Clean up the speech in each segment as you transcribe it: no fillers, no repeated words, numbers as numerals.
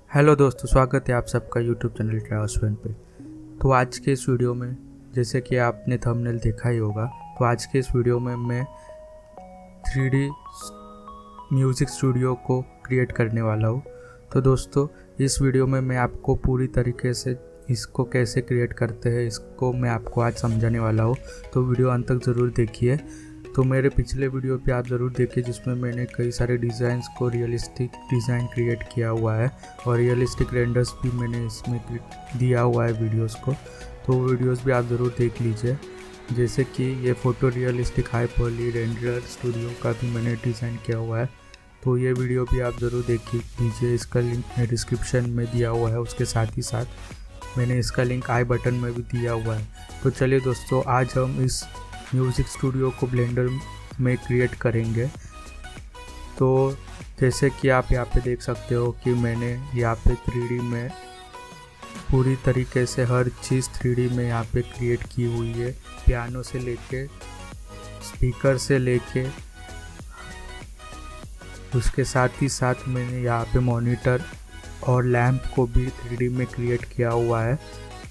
Hello दोस्तों, स्वागत है आप सबका यूट्यूब चैनल ट्रांसफर पे। तो आज के इस वीडियो में, जैसे कि आपने थंबनेल देखा ही होगा, तो आज के इस वीडियो में मैं 3D म्यूज़िक स्टूडियो को क्रिएट करने वाला हूँ। तो दोस्तों, इस वीडियो में मैं आपको पूरी तरीके से इसको कैसे क्रिएट करते हैं इसको मैं आपको आज समझाने वाला हूँ। तो वीडियो अंत तक ज़रूर देखिए। तो मेरे पिछले वीडियो पे आप ज़रूर देखिए जिसमें मैंने कई सारे डिज़ाइंस को रियलिस्टिक डिज़ाइन क्रिएट किया हुआ है और रियलिस्टिक रेंडर्स भी मैंने इसमें दिया हुआ है वीडियोस को। तो वीडियोस भी आप ज़रूर देख लीजिए। जैसे कि ये photo realistic high poly render studio का भी मैंने डिज़ाइन किया हुआ है। तो ये वीडियो भी आप ज़रूर देख लीजिए। इसका लिंक मैं डिस्क्रिप्शन में दिया हुआ है, उसके साथ ही साथ मैंने इसका लिंक आई बटन में भी दिया हुआ है। तो चलिए दोस्तों, आज हम इस म्यूज़िक स्टूडियो को ब्लेंडर में क्रिएट करेंगे। तो जैसे कि आप यहाँ पे देख सकते हो कि मैंने यहाँ पे 3D में पूरी तरीके से हर चीज़ 3D में यहाँ पे क्रिएट की हुई है। पियानो से लेके स्पीकर से लेके उसके साथ ही साथ मैंने यहाँ पे मॉनिटर और लैंप को भी 3D में क्रिएट किया हुआ है।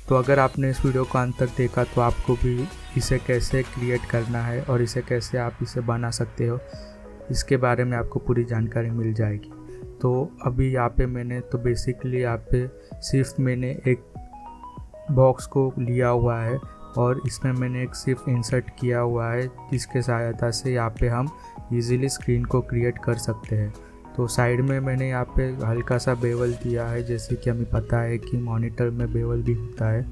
तो अगर आपने इस वीडियो को अंत तक देखा तो आपको भी इसे कैसे क्रिएट करना है और इसे कैसे आप इसे बना सकते हो इसके बारे में आपको पूरी जानकारी मिल जाएगी। तो अभी यहाँ पे मैंने तो बेसिकली यहाँ पे सिर्फ मैंने एक बॉक्स को लिया हुआ है और इसमें मैंने एक सिर्फ इंसर्ट किया हुआ है जिसके सहायता से यहाँ पे हम इजीली स्क्रीन को क्रिएट कर सकते हैं। तो साइड में मैंने यहाँ पे हल्का सा बेवल दिया है, जैसे कि हमें पता है कि मॉनिटर में बेवल भी होता है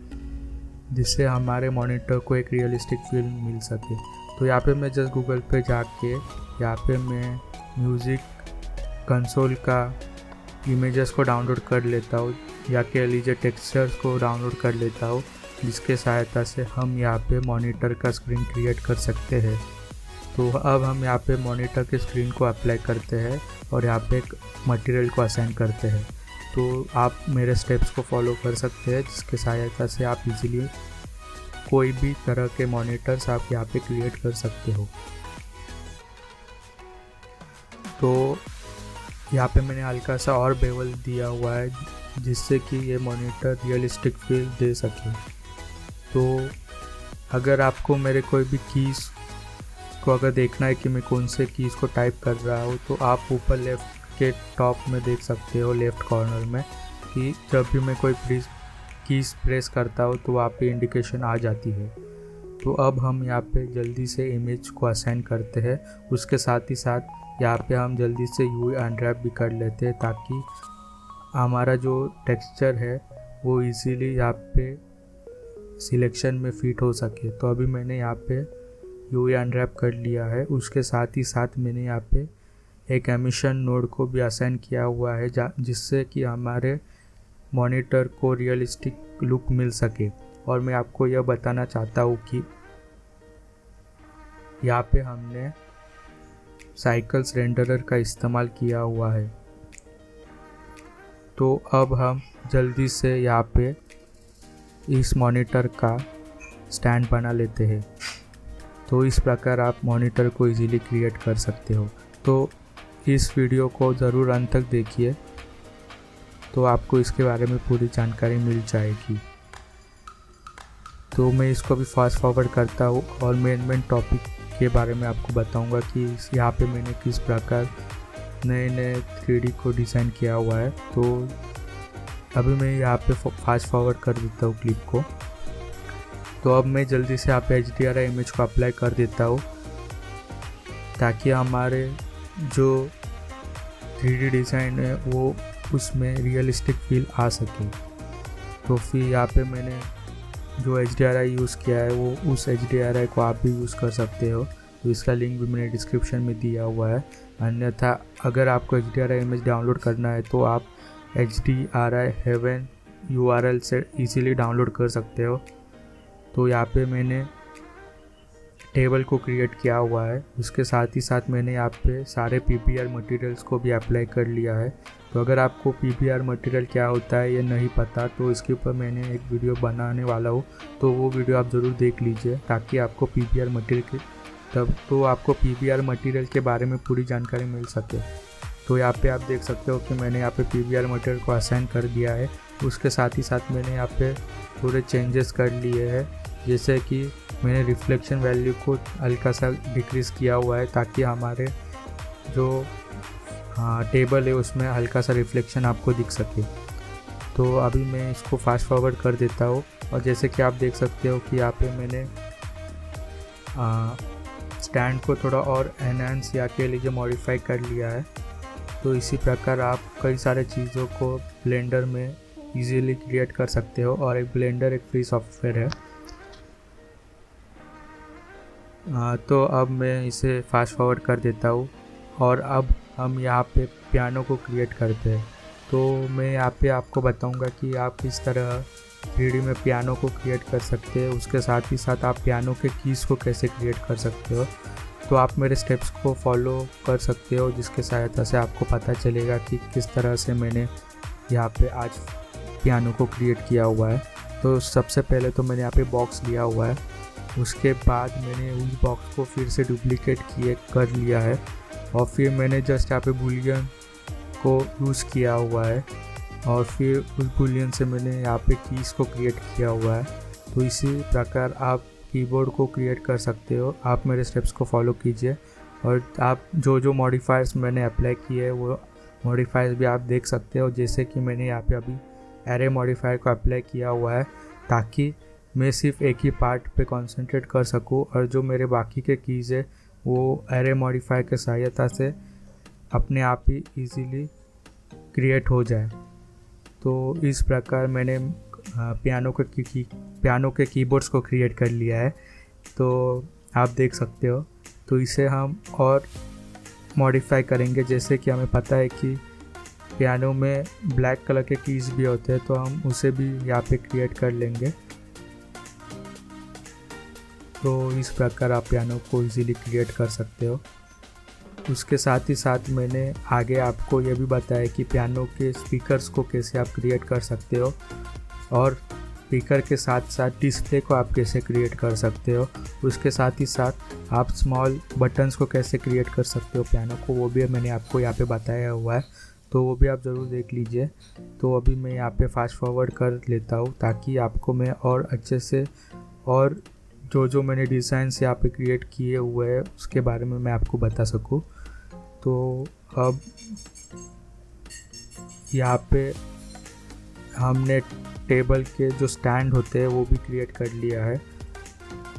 जिससे हमारे मॉनिटर को एक रियलिस्टिक फील मिल सके। तो यहाँ पे मैं जस्ट गूगल पे जाके यहाँ पे मैं म्यूज़िक कंसोल का इमेजेस को डाउनलोड कर लेता हूँ या कह लीजिए टेक्सचर्स को डाउनलोड कर लेता हूँ, जिसके सहायता से हम यहाँ पे मॉनिटर का स्क्रीन क्रिएट कर सकते हैं। तो अब हम यहाँ पे मॉनिटर के स्क्रीन को अप्लाई करते हैं और यहाँ पे एक मटेरियल को असाइन करते हैं। तो आप मेरे स्टेप्स को फॉलो कर सकते हैं जिसके सहायता से आप इजीली कोई भी तरह के मॉनिटर्स आप यहाँ पे क्रिएट कर सकते हो। तो यहाँ पे मैंने हल्का सा और बेवल दिया हुआ है जिससे कि ये मॉनिटर रियलिस्टिक फील दे सके। तो अगर आपको मेरे कोई भी कीज़ को अगर देखना है कि मैं कौन से कीज़ को टाइप कर रहा हूँ तो आप ऊपर लेफ़्ट के टॉप में देख सकते हो लेफ़्ट कॉर्नर में कि जब भी मैं कोई कीज़ प्रेस करता हूँ तो वहाँ पे इंडिकेशन आ जाती है। तो अब हम यहाँ पे जल्दी से इमेज को असाइन करते हैं। उसके साथ ही साथ यहाँ पे हम जल्दी से यूवी अनरैप भी कर लेते हैं ताकि हमारा जो टेक्सचर है वो इजीली यहाँ पे सिलेक्शन में फिट हो सके। तो अभी मैंने यहाँ पे यूवी अनरैप कर लिया है। उसके साथ ही साथ मैंने यहाँ पे एक एमिशन नोड को भी असाइन किया हुआ है जिससे कि हमारे मॉनिटर को रियलिस्टिक लुक मिल सके। और मैं आपको यह बताना चाहता हूँ कि यहाँ पे हमने साइकिल्स रेंडरर का इस्तेमाल किया हुआ है। तो अब हम जल्दी से यहाँ पे इस मॉनिटर का स्टैंड बना लेते हैं। तो इस प्रकार आप मॉनिटर को इजीली क्रिएट कर सकते हो। तो इस वीडियो को ज़रूर अंत तक देखिए तो आपको इसके बारे में पूरी जानकारी मिल जाएगी। तो मैं इसको भी फास्ट फॉरवर्ड करता हूँ और मेन टॉपिक के बारे में आपको बताऊँगा कि यहाँ पे मैंने किस प्रकार नए 3D को डिज़ाइन किया हुआ है। तो अभी मैं यहाँ पे फास्ट फॉरवर्ड कर देता हूँ क्लिप को। तो अब मैं जल्दी से यहाँ पे HDRI इमेज को अप्लाई कर देता हूँ ताकि हमारे जो 3D डिज़ाइन है वो उसमें रियलिस्टिक फील आ सके। तो फिर यहाँ पे मैंने जो HDRI यूज़ किया है वो उस HDRI को आप भी यूज़ कर सकते हो। तो इसका लिंक भी मैंने डिस्क्रिप्शन में दिया हुआ है। अन्यथा अगर आपको HDRI इमेज डाउनलोड करना है तो आप HDRI हेवन URL से इजीली डाउनलोड कर सकते हो। तो यहाँ पे मैंने टेबल को क्रिएट किया हुआ है। उसके साथ ही साथ मैंने यहाँ पे सारे PBR मटेरियल्स को भी अप्लाई कर लिया है। तो अगर आपको PBR मटेरियल क्या होता है ये नहीं पता तो इसके ऊपर मैंने एक वीडियो बनाने वाला हूँ, तो वो वीडियो आप ज़रूर देख लीजिए ताकि आपको PBR मटेरियल के बारे में पूरी जानकारी मिल सके। तो यहाँ पे आप देख सकते हो कि मैंने यहाँ पे PBR मटेरियल को असाइन कर दिया है। उसके साथ ही साथ मैंने यहाँ पे थोड़े चेंजेस कर लिए हैं, जैसे कि मैंने रिफ्लेक्शन वैल्यू को हल्का सा डिक्रीज़ किया हुआ है ताकि हमारे जो टेबल है उसमें हल्का सा रिफ्लेक्शन आपको दिख सके। तो अभी मैं इसको फास्ट फॉरवर्ड कर देता हूँ और जैसे कि आप देख सकते हो कि यहाँ पे मैंने स्टैंड को थोड़ा और एनहांस या के लिए मॉडिफाई कर लिया है। तो इसी प्रकार आप कई सारे चीज़ों को ब्लेंडर में इजीली क्रिएट कर सकते हो और एक ब्लेंडर एक फ्री सॉफ्टवेयर है। तो अब मैं इसे फास्ट फॉरवर्ड कर देता हूँ और अब हम यहाँ पे पियानो को क्रिएट करते हैं। तो मैं यहाँ पे आपको बताऊँगा कि आप किस तरह 3D में पियानो को क्रिएट कर सकते हैं, उसके साथ ही साथ आप पियानो के कीज़ को कैसे क्रिएट कर सकते हो। तो आप मेरे स्टेप्स को फॉलो कर सकते हो, जिसके सहायता से आपको पता चलेगा कि किस तरह से मैंने यहाँ पे आज पियानो को क्रिएट किया हुआ है। तो सबसे पहले तो मैंने यहाँ पे बॉक्स लिया हुआ है, उसके बाद मैंने उस बॉक्स को फिर से डुप्लीकेट कर लिया है और फिर मैंने जस्ट यहाँ पे बुलियन को यूज़ किया हुआ है और फिर उस बुलियन से मैंने यहाँ पे कीज़ को क्रिएट किया हुआ है। तो इसी प्रकार आप कीबोर्ड को क्रिएट कर सकते हो। आप मेरे स्टेप्स को फॉलो कीजिए और आप जो मॉडिफायर्स मैंने अप्लाई किए वो मॉडिफायर्स भी आप देख सकते हो। जैसे कि मैंने यहाँ पे अभी एरे मॉडिफायर को अप्लाई किया हुआ है ताकि मैं सिर्फ एक ही पार्ट पे कंसंट्रेट कर सकूँ और जो मेरे बाकी के कीज़ है वो एरे मॉडिफायर के सहायता से अपने आप ही इजीली क्रिएट हो जाए। तो इस प्रकार मैंने पियानो के कीबोर्ड्स को क्रिएट कर लिया है, तो आप देख सकते हो। तो इसे हम और मॉडिफाई करेंगे, जैसे कि हमें पता है कि पियानो में ब्लैक कलर के कीज़ भी होते हैं, तो हम उसे भी यहाँ पे क्रिएट कर लेंगे। तो इस प्रकार आप पियानो को इजीली क्रिएट कर सकते हो। उसके साथ ही साथ मैंने आगे आपको ये भी बताया कि पियानो के स्पीकर्स को कैसे आप क्रिएट कर सकते हो और स्पीकर के साथ साथ डिस्प्ले को आप कैसे क्रिएट कर सकते हो। उसके साथ ही साथ आप स्मॉल बटन्स को कैसे क्रिएट कर सकते हो पियानो को, वो भी मैंने आपको यहाँ पे बताया हुआ है, तो वो भी आप ज़रूर देख लीजिए। तो अभी मैं यहाँ पे फास्ट फॉरवर्ड कर लेता हूँ ताकि आपको मैं और अच्छे से और जो मैंने डिज़ाइंस यहाँ पे क्रिएट किए हुए हैं उसके बारे में मैं आपको बता सकूँ। तो अब यहाँ पे हमने टेबल के जो स्टैंड होते हैं वो भी क्रिएट कर लिया है,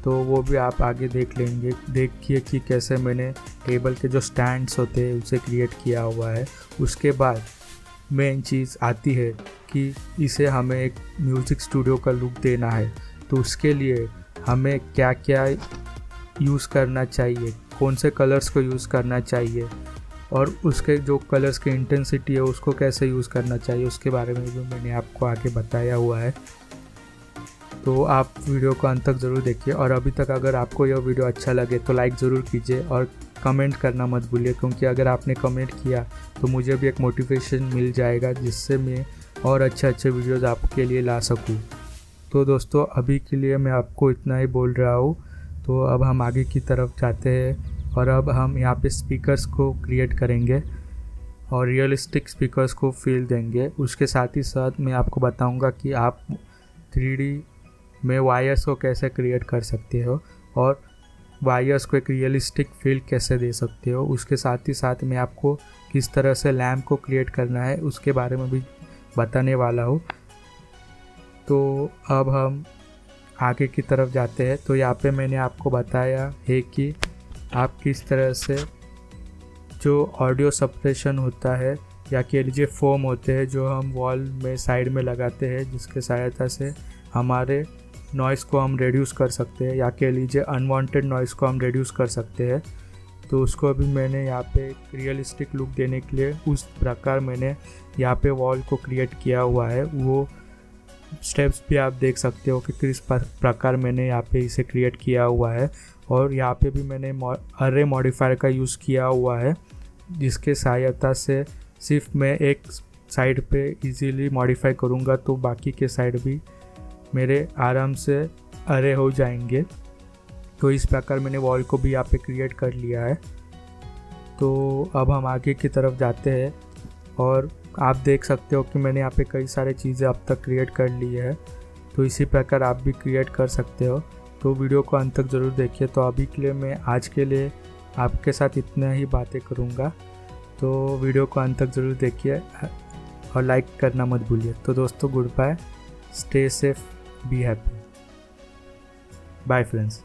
तो वो भी आप आगे देख लेंगे। देखिए कि कैसे मैंने टेबल के जो स्टैंड्स होते हैं उसे क्रिएट किया हुआ है। उसके बाद मेन चीज़ आती है कि इसे हमें एक म्यूज़िक स्टूडियो का लुक देना है, तो उसके लिए हमें क्या क्या यूज़ करना चाहिए, कौन से कलर्स को यूज़ करना चाहिए और उसके जो कलर्स की इंटेंसिटी है उसको कैसे यूज़ करना चाहिए, उसके बारे में भी मैंने आपको आगे बताया हुआ है। तो आप वीडियो को अंत तक ज़रूर देखिए और अभी तक अगर आपको यह वीडियो अच्छा लगे तो लाइक ज़रूर कीजिए और कमेंट करना मत भूलिए, क्योंकि अगर आपने कमेंट किया तो मुझे भी एक मोटिवेशन मिल जाएगा जिससे मैं और अच्छे वीडियोज़ आपके लिए ला सकूँ। तो दोस्तों अभी के लिए मैं आपको इतना ही बोल रहा हूँ। तो अब हम आगे की तरफ जाते हैं और अब हम यहाँ पे स्पीकर्स को क्रिएट करेंगे और रियलिस्टिक स्पीकर्स को फील देंगे। उसके साथ ही साथ मैं आपको बताऊँगा कि आप 3D में वायर्स को कैसे क्रिएट कर सकते हो और वायर्स को एक रियलिस्टिक फील कैसे दे सकते हो। उसके साथ ही साथ मैं आपको किस तरह से लैम्प को क्रिएट करना है उसके बारे में भी बताने वाला हूँ। तो अब हम आगे की तरफ जाते हैं। तो यहाँ पे मैंने आपको बताया है कि आप किस तरह से जो ऑडियो सप्रेशन होता है या कह लीजिए फोम होते हैं जो हम वॉल में साइड में लगाते हैं, जिसके सहायता से हमारे नॉइज़ को हम रिड्यूस कर सकते हैं या कह लीजिए अनवांटेड नॉइज़ को हम रिड्यूस कर सकते हैं। तो उसको भी मैंने यहाँ पे एक रियलिस्टिक लुक देने के लिए उस प्रकार मैंने यहाँ पे वॉल को क्रिएट किया हुआ है। वो स्टेप्स भी आप देख सकते हो कि किस प्रकार मैंने यहाँ पे इसे क्रिएट किया हुआ है। और यहाँ पे भी मैंने अर्रे मॉडिफायर का यूज़ किया हुआ है, जिसके सहायता से सिर्फ मैं एक साइड पे इजीली मॉडिफाई करूँगा तो बाकी के साइड भी मेरे आराम से अर्रे हो जाएंगे। तो इस प्रकार मैंने वॉल को भी यहाँ पे क्रिएट कर लिया है। तो अब हम आगे की तरफ जाते हैं और आप देख सकते हो कि मैंने यहाँ पे कई सारे चीज़ें अब तक क्रिएट कर ली है। तो इसी प्रकार आप भी क्रिएट कर सकते हो। तो वीडियो को अंत तक ज़रूर देखिए। तो अभी के लिए मैं आज के लिए आपके साथ इतना ही बातें करूँगा। तो वीडियो को अंत तक ज़रूर देखिए और लाइक करना मत भूलिए। तो दोस्तों, good bye, stay safe, be happy, bye friends.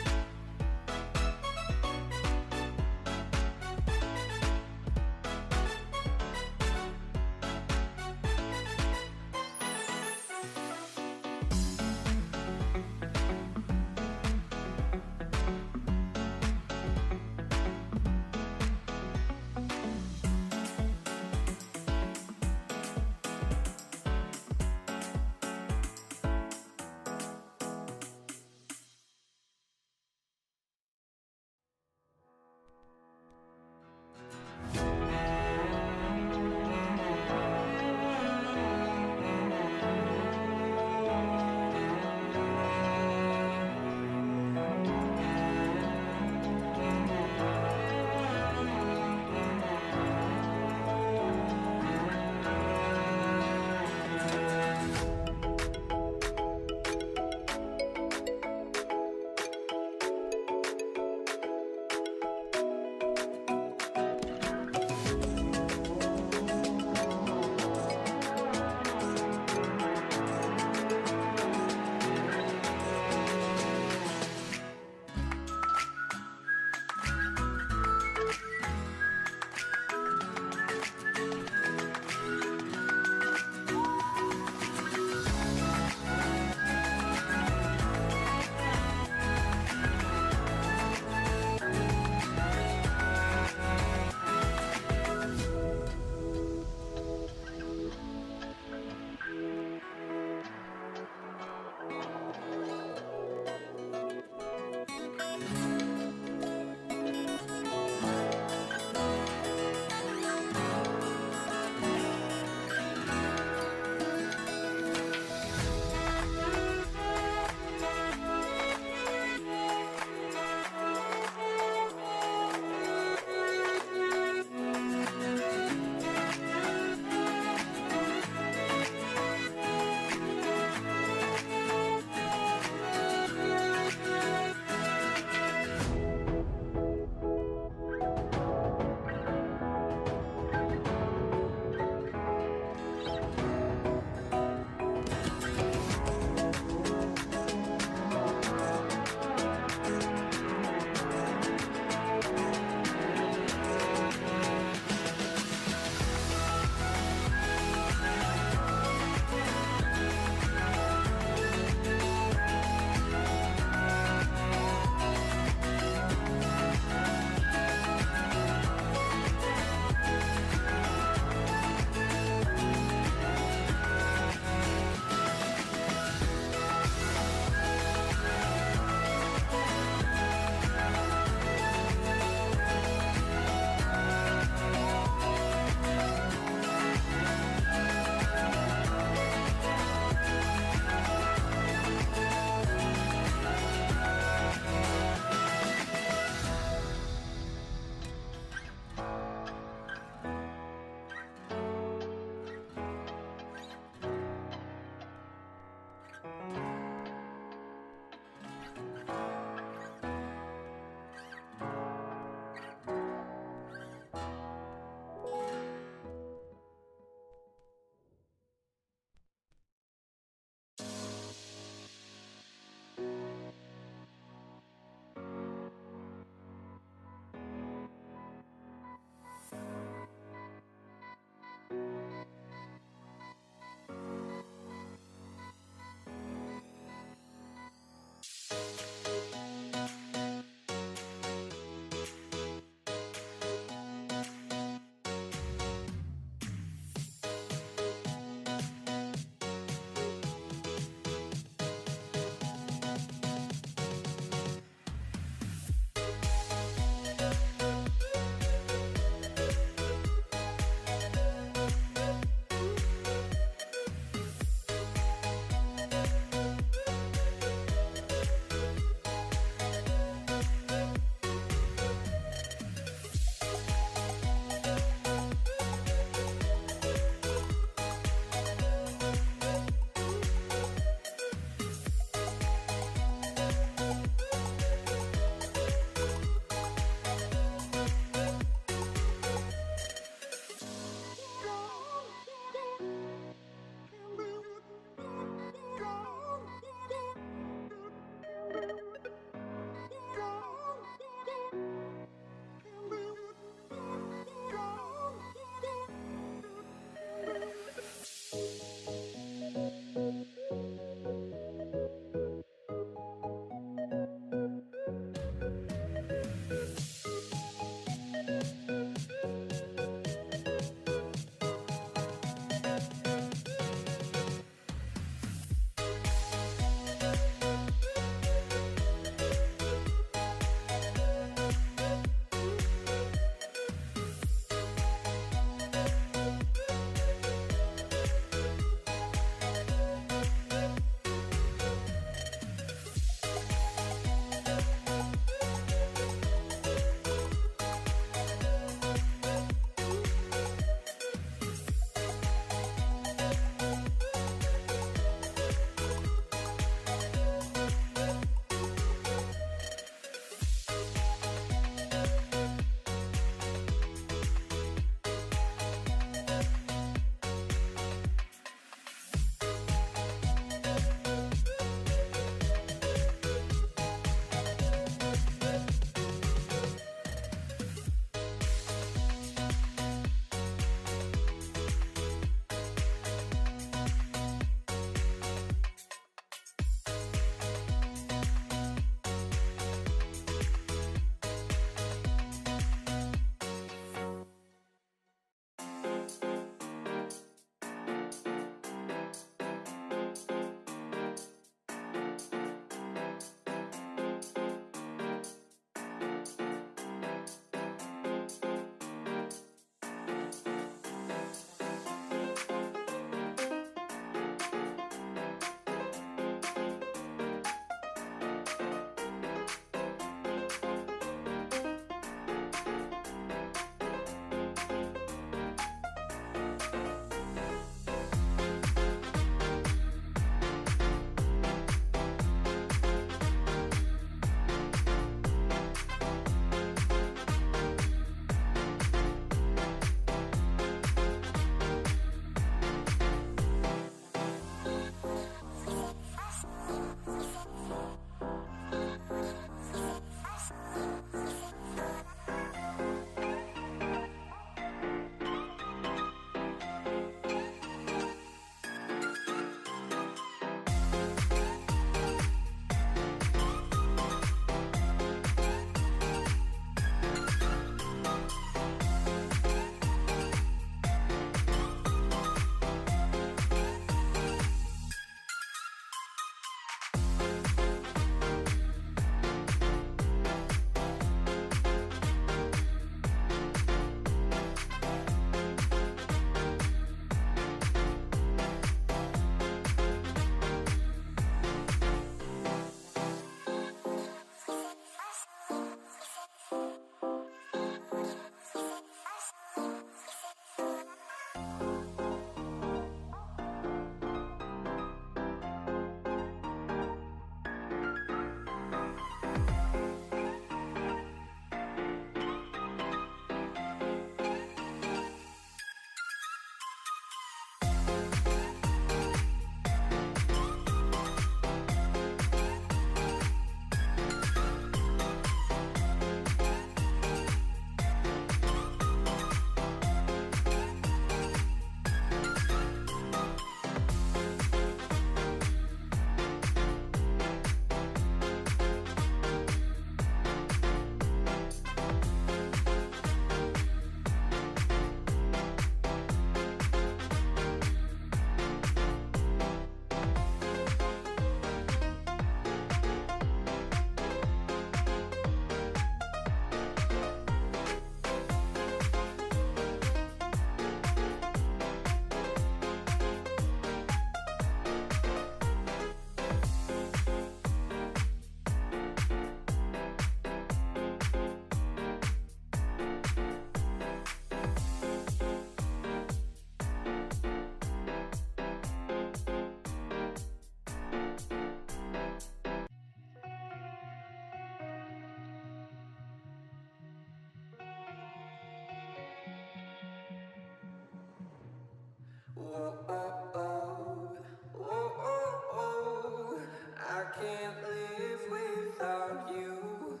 Oh, oh, oh, oh, oh, oh. I can't live without you.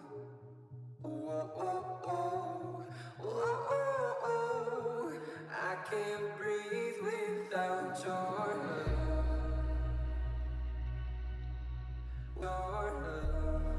Oh, oh, oh, oh, oh, oh. I can't breathe without your love. Your love.